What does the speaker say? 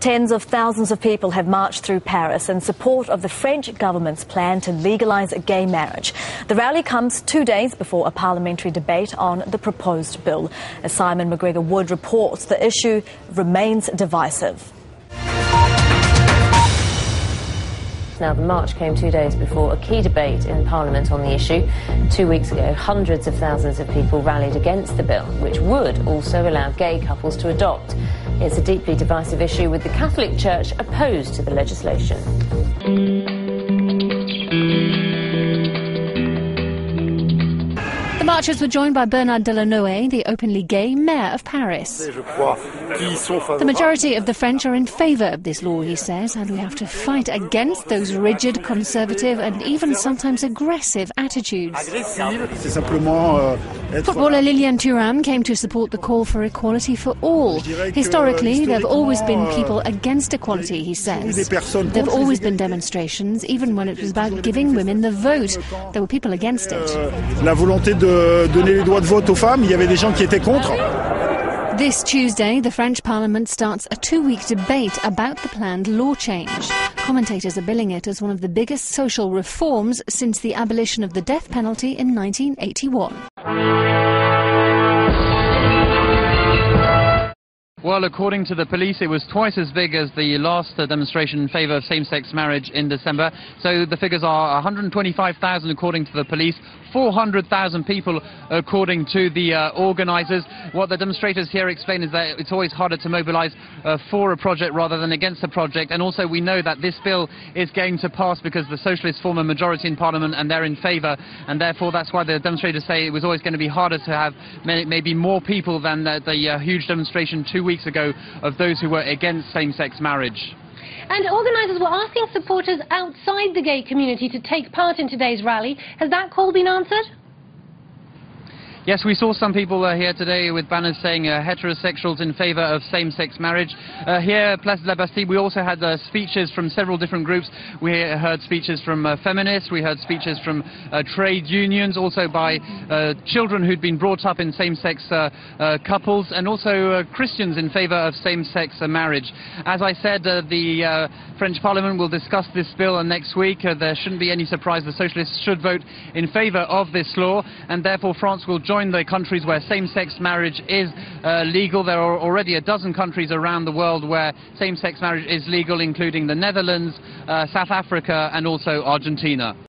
Tens of thousands of people have marched through Paris in support of the French government's plan to legalise gay marriage. The rally comes 2 days before a parliamentary debate on the proposed bill. As Simon McGregor-Wood reports, the issue remains divisive. Now, the march came 2 days before a key debate in Parliament on the issue. 2 weeks ago, hundreds of thousands of people rallied against the bill, which would also allow gay couples to adopt. It's a deeply divisive issue, with the Catholic Church opposed to the legislation. The marchers were joined by Bernard Delanoë, the openly gay mayor of Paris. The majority of the French are in favour of this law, he says, and we have to fight against those rigid, conservative and even sometimes aggressive attitudes. Footballer Liliane Thuram came to support the call for equality for all. Historically, there have always been people against equality, he says. There have always been demonstrations, even when it was about giving women the vote. There were people against it. This Tuesday, the French Parliament starts a 2-week debate about the planned law change. Commentators are billing it as one of the biggest social reforms since the abolition of the death penalty in 1981. Well, according to the police, it was twice as big as the last demonstration in favour of same-sex marriage in December. So the figures are 125,000 according to the police, 400,000 people according to the organisers. What the demonstrators here explain is that it's always harder to mobilise for a project rather than against a project. And also we know that this bill is going to pass because the Socialists form a majority in Parliament and they're in favour. And therefore that's why the demonstrators say it was always going to be harder to have maybe more people than the huge demonstration 2 weeks ago of those who were against same-sex marriage. And organisers were asking supporters outside the gay community to take part in today's rally. Has that call been answered? Yes, we saw some people here today with banners saying heterosexuals in favour of same-sex marriage. Here, Place de la Bastille, we also had speeches from several different groups. We heard speeches from feminists, we heard speeches from trade unions, also by children who'd been brought up in same-sex couples, and also Christians in favour of same-sex marriage. As I said, the French Parliament will discuss this bill next week. There shouldn't be any surprise. The Socialists should vote in favour of this law, and therefore France will join the countries where same-sex marriage is legal. There are already a dozen countries around the world where same-sex marriage is legal, including the Netherlands, South Africa and also Argentina.